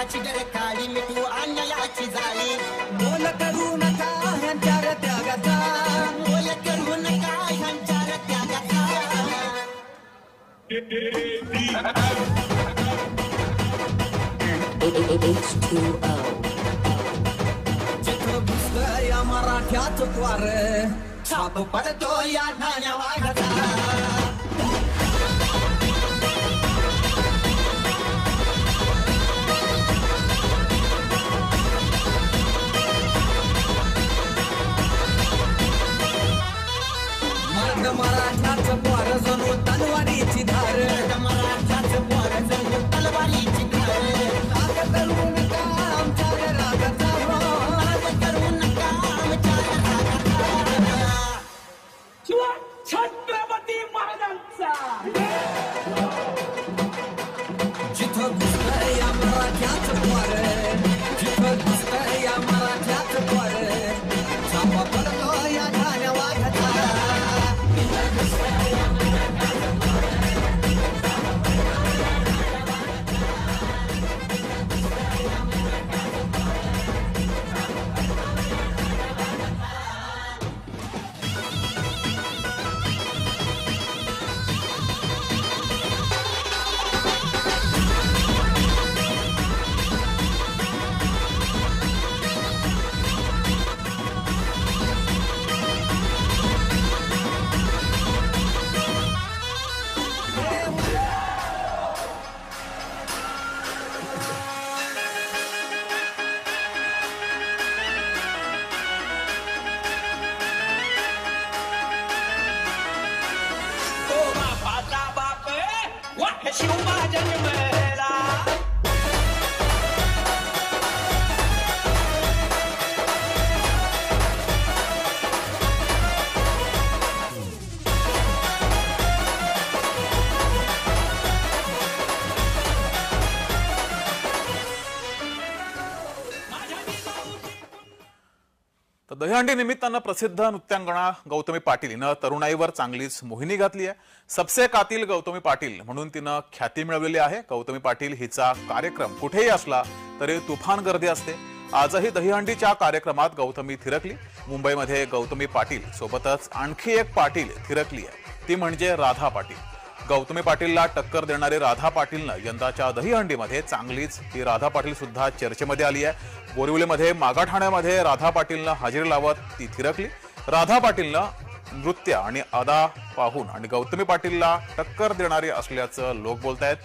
अन्यायाची डरकाळी मिटू अन्यायाची जाळी बोल करू नका ह्यांच्या त्यागाचा बोल करू नका ह्यांच्या त्यागाचा H2O. जिथं घुसलं या मराठ्याच द्वार छाप पडतो या ठाण्या वाघाचा मर्द मराठ्याच द्वार जणू तलवारीची धार मराठाचं पोर जणू तलवारीची धार राग करू नका आमच्या रागाचा राग करू नका आमच्या रागाचा शिवा छत्रपती महाराजांचा जिथं घुसलं या मराठ्याच द्वार जिथं घुसलं या मराठ्याच द्वार छापा पडतो या ठाण्या वाघाचा ओ बापाचा बाप वाह शिवबा जन्मला तर दहीहंडी निमित्तानं प्रसिद्ध नृत्यांगणा गौतमी पाटील हिनं तरुणाईवर चांगलीच मोहिनी घातली आहे. सबसे कातील गौतमी पाटील म्हणून तिनं ख्याती मिळवलेली आहे. गौतमी पाटील हिचा कार्यक्रम कुठेही असला तरी तुफान गर्दी असते. आजही दहीहंडीच्या कार्यक्रमात गौतमी थिरकली. मुंबईमध्ये गौतमी पाटील सोबतच आणखी एक पाटील थिरकली आहे, ती म्हणजे राधा पाटील. गौतमी पाटीलला टक्कर देणारे राधा पाटीलनं यंदाच्या दहीहंडीमध्ये चांगलीच ही राधा पाटील सुद्धा चर्चेमध्ये आली आहे. बोरिवलीमध्ये मागाठाण्यामध्ये राधा पाटीलनं हजेरी लावत ती थिरकली. राधा पाटीलनं नृत्य आणि अदा पाहून आणि गौतमी पाटीलला टक्कर देणारे असल्याचं लोक बोलतायत.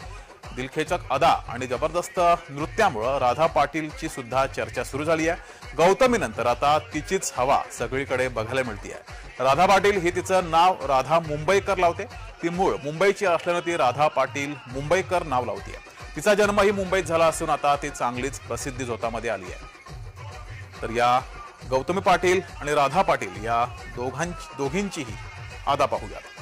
दिलखेचक अदा आणि जबरदस्त नृत्यामुळे राधा पाटीलची सुद्धा चर्चा सुरू झाली आहे. गौतमीनंतर आता तिचीच हवा सगळीकडे बघायला मिळते आहे. राधा पाटील ही तिचं नाव राधा मुंबईकर लावते. ती मूळ मुंबईची असल्यानं ती राधा पाटील मुंबईकर नाव लावते. तिचा जन्मही मुंबईत झाला असून आता ती चांगलीच प्रसिद्धी झोतामध्ये आली आहे. तर या गौतमी पाटील आणि राधा पाटील या दोघींचीही अदा पाहूयात.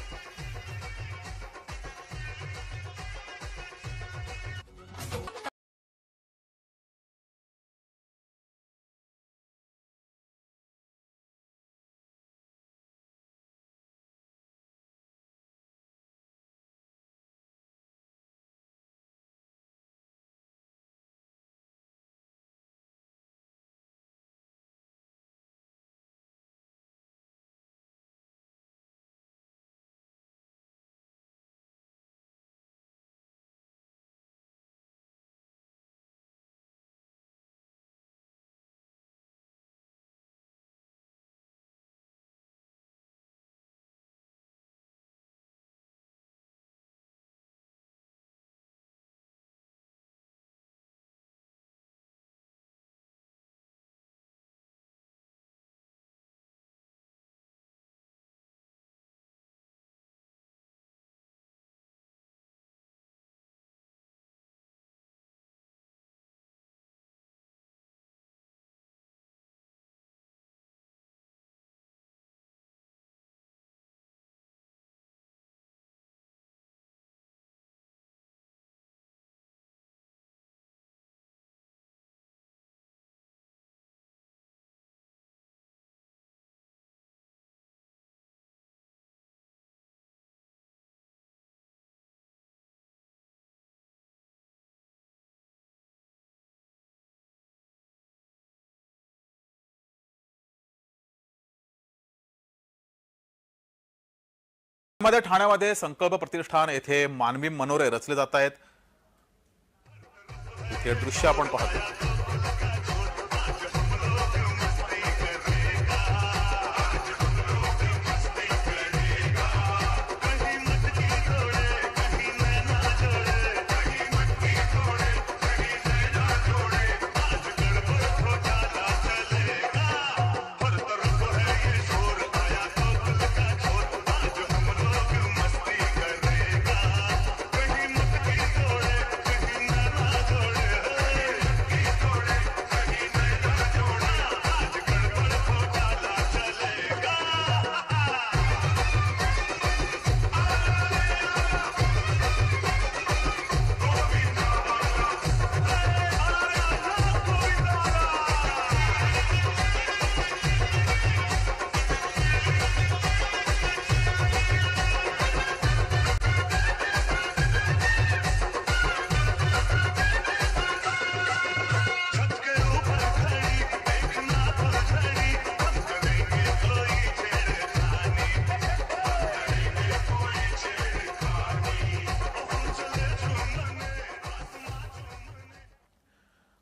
मध्ये ठाण्यामध्ये संकल्प प्रतिष्ठान येथे मानवी मनोरे रचले जात आहेत. इथे दृश्य आपण पाहतो.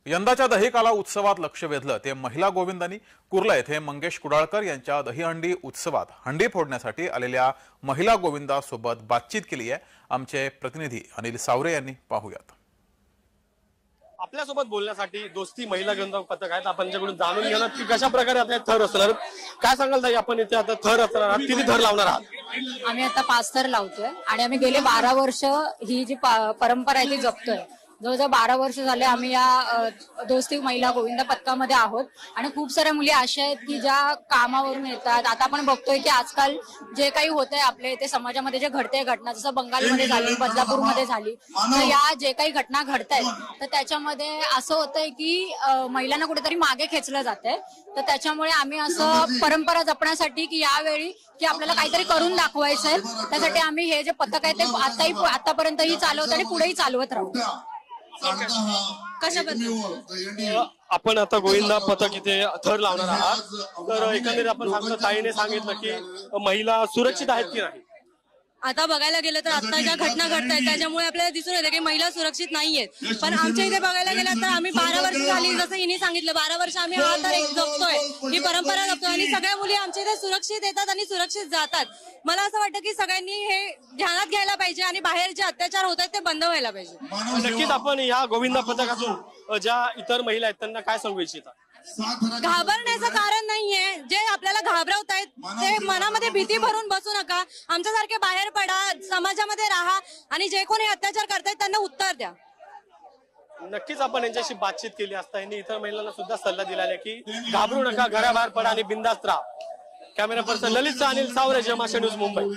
यंदाच्या दहीकाला उत्सवात लक्ष वेधलं ते महिला गोविंदांनी. कुर्ला येथे मंगेश कुडाळकर यांच्या दहीहंडी उत्सवात हंडी फोडण्यासाठी आलेल्या महिला गोविंदासोबत बातचीत केली आहे. आमचे प्रतिनिधी अनिल सावरे यांनी पाहूयात. आपल्यासोबत बोलण्यासाठी दोस्ती महिला गोविंदा पथक आहेत. आपण त्यांच्याकडून जाणून घेणार की कशा प्रकारे आता थर असणार. काय सांगाल ताई, आपण इथे आता थर असणार आहात, किती थर लावणार आहात? आम्ही आता 5 थर लावतोय आणि आम्ही गेले 12 वर्ष ही जी परंपरा आहे ती जपतोय. जवळजवळ 12 वर्ष झाले आम्ही या दोस्ती महिला गोविंदा पथकामध्ये आहोत आणि खूप साऱ्या मुली अशा आहेत की ज्या कामावरून येतात. आता आपण बघतोय की आजकाल जे काही होतंय आपल्या इथे समाजामध्ये जे घडते घटना, जसं बंगालमध्ये झाली, बदलापूरमध्ये झाली, तर या जे काही घटना घडतायत तर त्याच्यामध्ये असं होतंय की महिलांना कुठेतरी मागे खेचलं जातंय. तर त्याच्यामुळे आम्ही असं परंपरा जपण्यासाठी की यावेळी की आपल्याला काहीतरी करून दाखवायचंय, त्यासाठी आम्ही हे जे पथक आहे ते आतापर्यंतही चालवतो आणि पुढेही चालवत राहू. कशाबद्दल आपण आता गोविंदा पथक इथे थर लावणार आहात, तर एकंदरीत आपण सांगतो ताईने सांगितलं की महिला सुरक्षित आहेत की नाही. आता बघायला गेलं तर आता ज्या घटना घडतायत त्याच्यामुळे आपल्याला दिसून येते की महिला सुरक्षित नाहीयेत. पण आमच्या इथे बघायला गेलं तर आम्ही 12 वर्ष झाली, जसं हिने सांगितलं, 12 वर्ष आम्ही हा तर एक जपतोय, ही परंपरा जपतोय आणि सगळ्या मुली आमच्या इथे सुरक्षित येतात आणि सुरक्षित जातात. मला असं वाटतं की सगळ्यांनी हे ध्यानात घ्यायला पाहिजे आणि बाहेर जे अत्याचार होत आहेत ते बंद व्हायला पाहिजे. नक्कीच आपण या गोविंदा पथकातून ज्या इतर महिला आहेत त्यांना काय सांगू इच्छिता? घाबरण्याचं कारण नाहीये. जे आपल्याला घाबरवतायत ते मनामध्ये भीती भरून बसू नका. आमच्यासारखे बाहेर पडा, समाजामध्ये राहा आणि जे कोणी अत्याचार करतायत त्यांना उत्तर द्या. नक्कीच आपण यांच्याशी बातचीत केली असता. यांनी इतर महिलांना सुद्धा सल्ला दिला आहे की घाबरू नका, घराबाहेर पडा आणि बिंदास्त राहा. कॅमेरा पर्सन ललित अनिल सावरे, जमाशा न्यूज, मुंबई.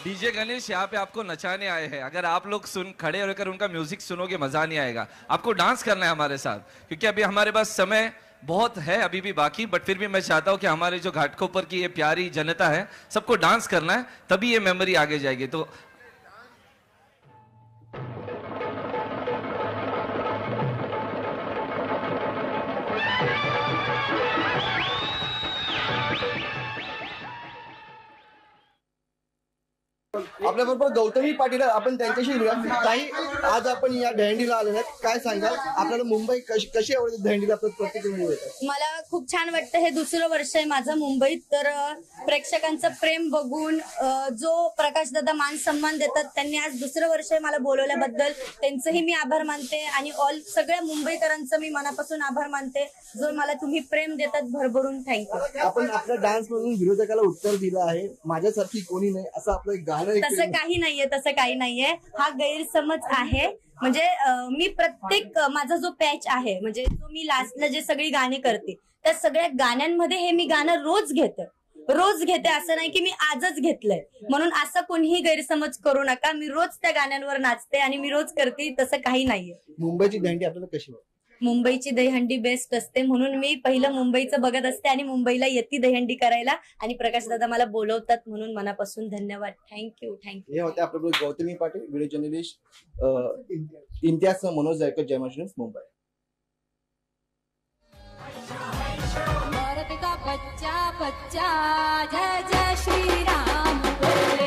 डीजे गणेश यहाँ पे आपको नचाने आए हैं. अगर आप लोग खड़े होकर उनका म्यूजिक सुनोगे मजा नहीं आएगा. आपको डांस करना है हमारे साथ, क्योंकि अभी हमारे पास समय बहुत है अभी भी बाकी. बट फिर भी मैं चाहता हूँ कि हमारे जो घाटकोपर की ये प्यारी जनता है सबको डांस करना है, तभी ये मेमोरी आगे जाएगी. तो आपल्याबरोबर गौतमी पाटील आपण त्यांच्याशी बोलूया. काही आज आपण या दहीहंडीला आलेलो आहेत, काय सांगाल आपल्याला मुंबई कशी आवडते दहीहंडीला? प्रत्येक मला खूप छान वाटतं. हे दुसरं वर्ष आहे माझं मुंबईत, तर प्रेक्षकांचं प्रेम बघून जो प्रकाश दादा मान सन्मान देतात, त्यांनी आज दुसरं वर्ष मला बोलवल्याबद्दल त्यांचंही मी आभार मानते आणि ऑल सगळ्या मुंबईकरांचं मी मनापासून आभार मानते, जो मला तुम्ही प्रेम देतात भरभरून. थँक्यू. आपण आपल्या डान्स मधून विरोधकाला उत्तर दिलं आहे, माझ्यासारखी कोणी नाही असं आपलं एक गाणं. तसं काही नाहीये, हा गैरसमज आहे. म्हणजे मी प्रत्येक माझा जो पॅच आहे, म्हणजे जो मी लास्टला जे सगळी गाणी करते, त्या सगळ्या गाण्यांमध्ये हे मी गाणं रोज घेते. असं नाही की मी आजच घेतलंय म्हणून असं कोणीही गैरसमज करू नका. मी रोज त्या गाण्यांवर नाचते आणि मी रोज करते, तसं काही नाहीये. मुंबईची दहीहंडी आपल्याला कशी वाटते? मुंबईची दहीहंडी बेस्ट असते, म्हणून मी पहिलं मुंबईचं बघत असते आणि मुंबईला येते दहीहंडी करायला, आणि प्रकाश दादा मला बोलवतात म्हणून मनापासून धन्यवाद. थँक्यू. हे होते आपल्याबरोबर गौतमी पाटील, व्हिडिओ जर्नलिस्ट इम्तियाज मनोज जायकर, जय महाराष्ट्र न्यूज, मुंबई. बच्चा बच्चा जय जय श्री राम बोले.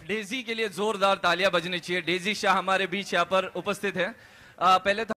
डेजी के लिए जोरदार तालियां बजनी चाहिए. डेजी शाह हमारे बीच यहाँ पर उपस्थित है. पहले तो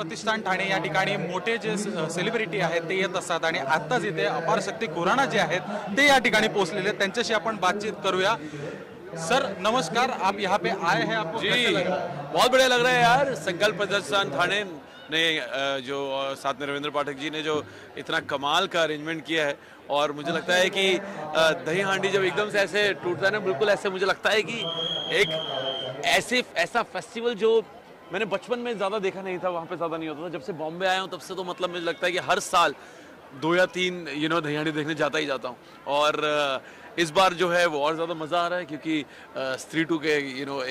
प्रतिष्ठान ठाणे या ठिकाणी मोठे जे सेलिब्रिटी आहेत ते येत असतात आणि आत्ताच इथे अपार शक्ती खुराना जे आहेत ते या ठिकाणी पोहोचलेले आहेत. त्यांच्याशी आपण बातचीत करूया. सर नमस्कार, आप यहाँ पे आए हैं, आपको कैसा लग रहा है? बहुत बढ़िया लग रहा है यार. संकल्प प्रतिष्ठान ठाणे ने जो साथ में रविंद्र पाठक जी ने जो इतना कमाल का अरेंजमेंट किया है, और मुझे लगता है कि दही हांडी जब एकदम से ऐसे टूटता है ना, बिल्कुल ऐसे मुझे लगता है कि एक ऐसा फेस्टिवल जो मैंने बचपन में ज़्यादा देखा नहीं था, वहाँ पे ज़्यादा नहीं होता था. जब से बॉम्बे आया हूँ तब से तो मतलब मुझे लगता है कि हर साल 2 या 3 दही हांडी देखने जाता ही जाता हूँ. और इस बार जो है वो और ज़्यादा मज़ा आ रहा है क्योंकि स्त्री 2 के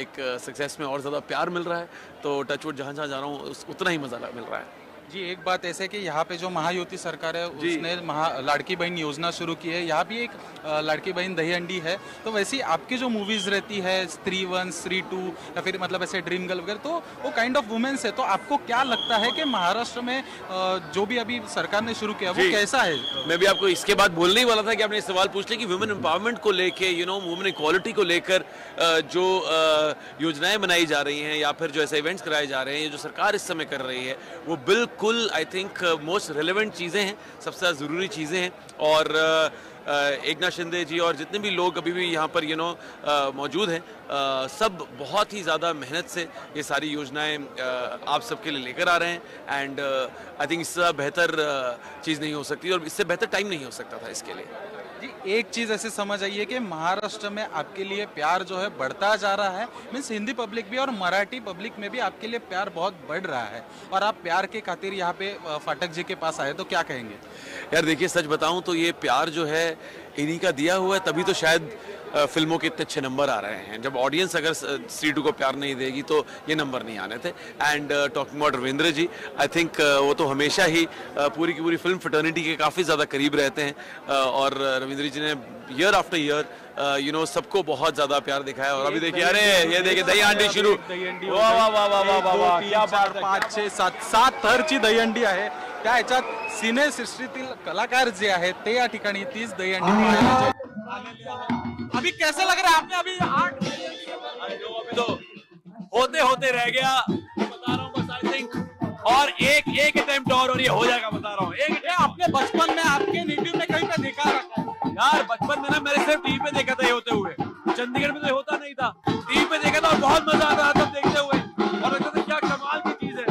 एक सक्सेस में और ज़्यादा प्यार मिल रहा है. तो टचवुड जहाँ जहाँ जा रहा हूँ उतना ही मज़ा मिल रहा है. जी, एक बात ऐसे है कि यहाँ पे जो महायुति सरकार है उसने लाड़की बहन योजना शुरू की है. यहाँ भी एक लाड़की बहन दही हंडी है. तो वैसी आपकी जो मूवीज रहती है स्त्री 1, स्त्री 2 या फिर मतलब ऐसे ड्रीम गर्ल वगैरह, तो वो काइंड ऑफ वुमेन्स है. तो आपको क्या लगता है कि महाराष्ट्र में जो भी अभी सरकार ने शुरू किया वो कैसा है? मैं भी आपको इसके बाद बोलने ही वाला था कि आपने सवाल पूछ लिया कि वुमेन एम्पावरमेंट को लेके वुमेन इक्वालिटी को लेकर जो योजनाएं बनाई जा रही हैं या फिर जो ऐसे इवेंट्स कराए जा रहे हैं, जो सरकार इस समय कर रही है, वो बिल्कुल आई थिंक मोस्ट रेलेवेंट चीज़ें हैं, सबसे ज़्यादा ज़रूरी चीज़ें हैं. और एकनाथ शिंदे जी और जितने भी लोग अभी भी यहाँ पर मौजूद हैं, सब बहुत ही ज़्यादा मेहनत से ये सारी योजनाएं आप सबके लिए लेकर आ रहे हैं. एंड आई थिंक इससे बेहतर चीज़ नहीं हो सकती और इससे बेहतर टाइम नहीं हो सकता था इसके लिए. जी, एक चीज ऐसे समझ आइए कि महाराष्ट्र में आपके लिए प्यार जो है बढ़ता जा रहा है. मीन्स हिंदी पब्लिक भी और मराठी पब्लिक में भी आपके लिए प्यार बहुत बढ़ रहा है, और आप प्यार के खातिर यहाँ पे फाटक जी के पास आए, तो क्या कहेंगे? यार देखिए, सच बताऊं तो ये प्यार जो है इन्हीं का दिया हुआ है, तभी तो शायद फिल्मों के इतने अच्छे नंबर आ रहे हैं. जब ऑडियंस अगर स्त्री 2 को प्यार नहीं देगी तो ये नंबर नहीं आने थे. And talking about Ravindra ji, I think वो तो हमेशा ही पूरी की पूरी फिल्म फ्रेटर्निटी के काफ़ी ज़्यादा करीब रहते हैं. और रविंद्र जी ने ईयर आफ्टर ईयर सबको बहुत ज़्यादा प्यार दिखाया. और अभी देखिए, अरे ये देखिए दही हांडी शुरू. वाह वाह वाह वाह वाह वाह, क्या 4, 5, 6, 7 थरची दहीहंडी आहे. त्या ह्याच्यात सिनेसृष्टीतील कलाकार जे आहेत ते या ठिकाणी तीच दहीहंडी पाहायला आलेले आहेत. अभी कैसा लग रहा है? आपने अभी 8 अभी तो होते होते रह गया, बता रहा हूँ बस. आई थिंक और एक अटेम्प्ट और ये हो जाएगा, बता रहा हूँ. आपने बचपन में आपके नेटिव में कहीं पे देखा यार? बचपन में ना मैंने सिर्फ टीवी पे देखा था ये होते हुए. चंडीगढ़ में तो होता नहीं था, टीवी पे देखा था और बहुत मजा आता था तब देखते हुए. और लगता था क्या कमाल की चीज है.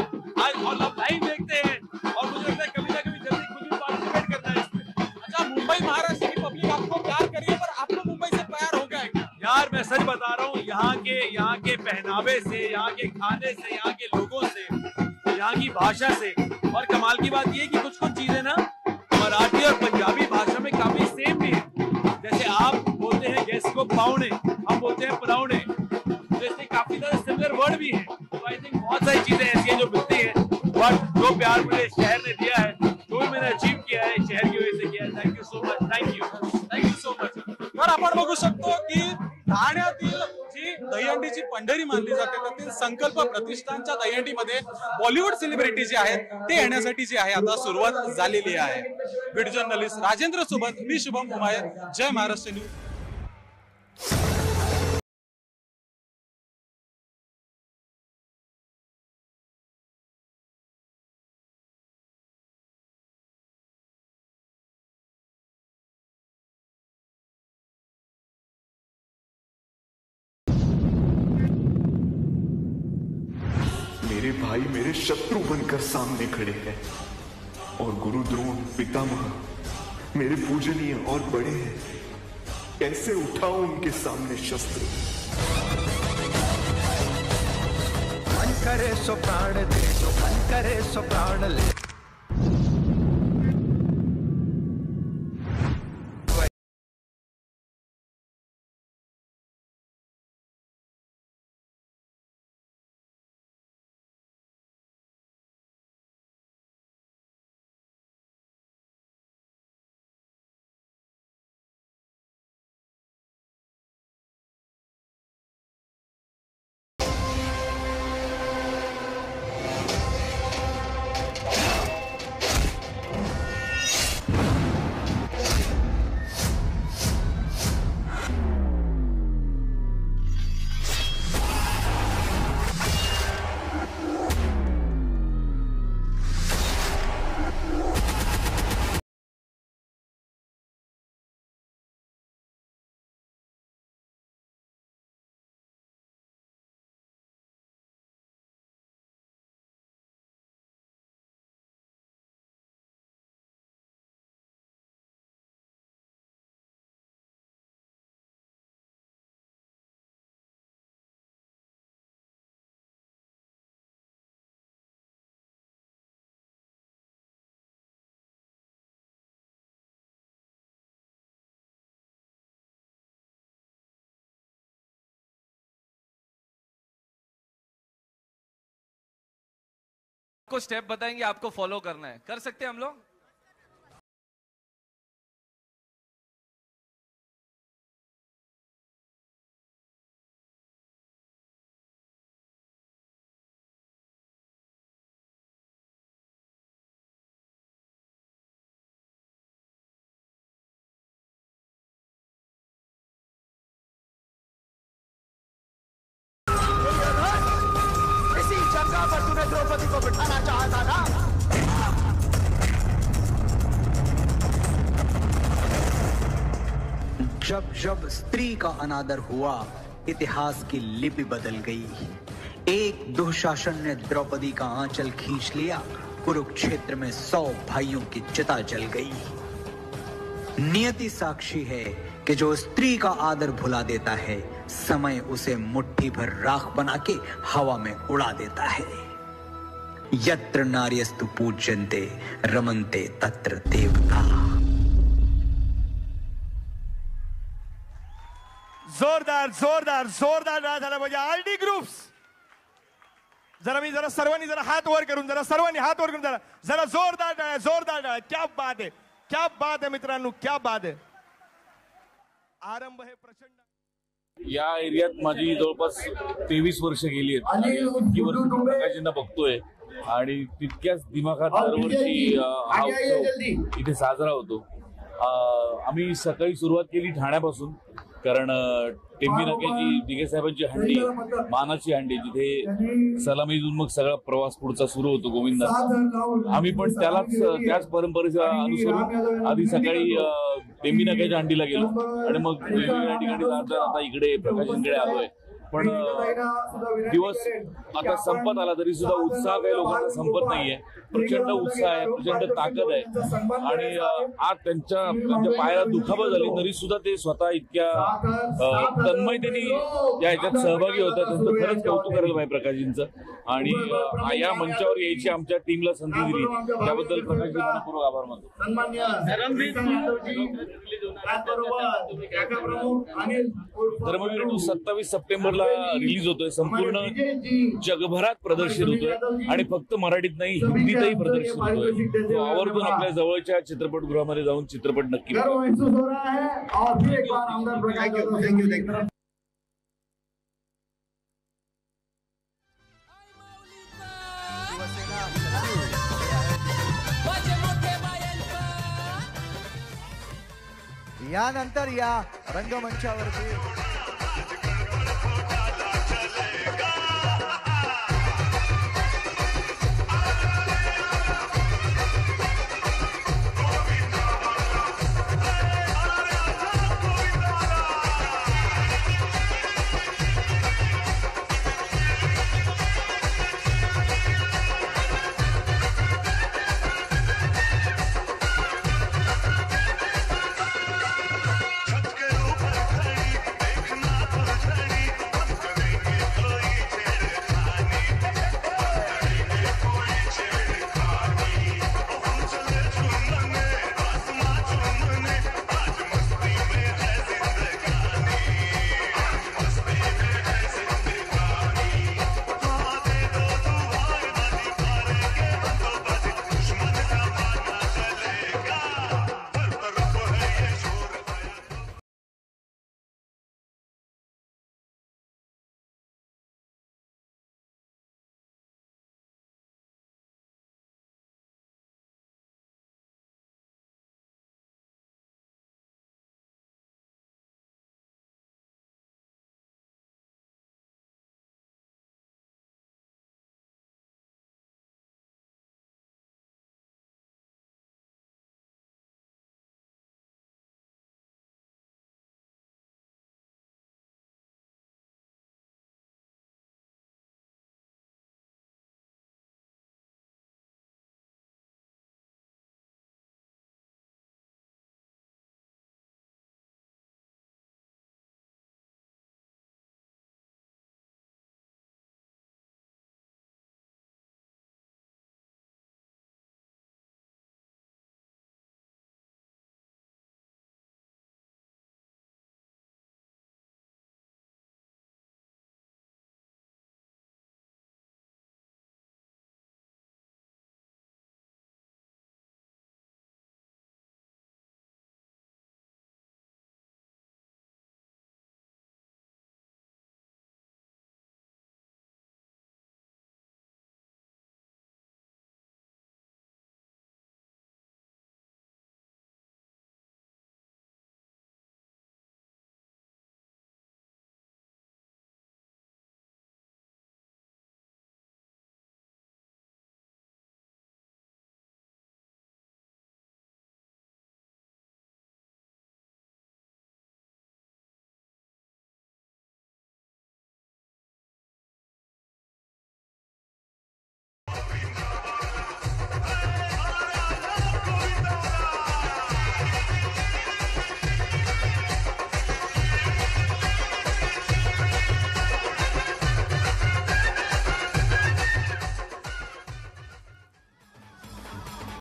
आज और अब लाइव देखते हैं और मुझे लगता है कभी ना कभी जल्दी खुद भी पार्टिसिपेट करना है इसमें. अच्छा, मुंबई महाराष्ट्र की पब्लिक आपको प्यार करी है, पर आपको मुंबई से प्यार हो गया है? यार मैं सच बता रहा हूँ, यहाँ के पहनावे से, यहाँ के खाने से, यहाँ के लोगों से, यहाँ की भाषा से. और कमाल की बात ये कि कुछ चीजें ना मराठी और पंजाबी भाषा में काफी सेम भी है. जैसे आप बोलते हैं गेस्ट को पावणे, हम बोलते हैं परावणे, जैसे काफी सारे सिमिलर वर्ड भी हैं. तो आई थिंक बहुत सारी चीजें ऐसी हैं जो मिलती हैं. बट जो प्यार मुझे शहर ने दिया है, जो भी मैंने अचीव किया है, शहर की वजह से किया है. Thank you so much. Thank you so much. तर आपण बघू शकतो की ठाण्यातील जी दहीहंडीची पंढरी मानली जाते त्यातील संकल्प प्रतिष्ठानच्या दहीहंडीमध्ये बॉलिवूड सेलिब्रिटी जे आहेत ते येण्यासाठी जी आहे आता सुरुवात झालेली आहे. व्हिडिओ जर्नलिस्ट राजेंद्र सोबत मी शुभम उमायर, जय महाराष्ट्र न्यूज. मेरे भाई मेरे शत्रु बनकर सामने खड़े हैं और गुरु द्रोण पितामह मेरे पूजनीय और बड़े हैं. कैसे उठाऊं उनके सामने शस्त्र? मन करे सो प्राण दे, जो मन करे सो प्राण ले. आपको स्टेप बताएंगे, आपको फॉलो करना है, कर सकते हैं हम लोग? इसी जगह पर तूने द्रौपदी को बिठाना चाहता था। जब जब स्त्री का अनादर हुआ, इतिहास की लिपि बदल गई। एक दुशासन ने द्रौपदी का आंचल खींच लिया, कुरुक्षेत्र में 100 भाइयों की चिता जल गई। नियति साक्षी है कि जो स्त्री का आदर भुला देता है, समय उसे मुट्ठी भर राख बना के हवा में उड़ा देता है। यत्र नार्यस्तु पूज्यन्ते रमन्ते तत्र देवता। जोरदार जोरदार जोरदार डाळ झाला म्हणजे आरडी ग्रुप्स. जरा सर्वांनी जरा हात वर करून, जरा सर्वांनी हात वर करून जरा जोरदार डाळ, जोरदार डाळ. क्या बात है, क्या बात है मित्रांनो, क्या बात है. आरंभ हे प्रचंड. या एरियात माझी जवळपास 23 वर्ष गेली आहेत. प्रकाशजींना बघतोय आणि तितक्याच दिमाखात दरवर्षी हा उत्सव इथे साजरा होतो. आम्ही सकाळी सुरुवात केली ठाण्यापासून, कारण टेंबी नाक्याची दिघे साहेबांची हंडी, मानाची हंडी, जिथे सलामीतून मग सगळा प्रवास पुढचा सुरू होतो गोविंदा. आम्ही पण त्याच परंपरेचा अनुसरून आधी सकाळी टेंबी नाक्याच्या हंडीला गेलो आणि मग वेगवेगळ्या ठिकाणी आता इकडे प्रकाशनकडे आलोय. पण दिवस आता संपत आला तरी सुद्धा उत्साह काही लोकांचा संपत नाहीये. प्रचंड उत्साह आहे, प्रचंड ताकद आहे आणि आज त्यांच्या पायाला दुखापत झाली तरी सुद्धा ते स्वतः इतक्या तन्मयतेने या ह्याच्यात सहभागी होतात. त्यांचं खरंच कौतुक करायला पाहिजे प्रकाशजींचं. आणि या मंचावर यायची आमच्या टीमला संधी दिली त्याबद्दल प्रकाशजी मनपूर्वक आभार मानतो. धर्मवीर 27 सप्टेंबरला रिलीज होतोय, संपूर्ण जगभरात प्रदर्शित होतोय आणि फक्त मराठीत नाही हिंदीतही प्रदर्शित होतोय. आवर्जून आपल्या जवळच्या चित्रपटगृहामध्ये जाऊन चित्रपट नक्की यानंतर या रंगमंचावरती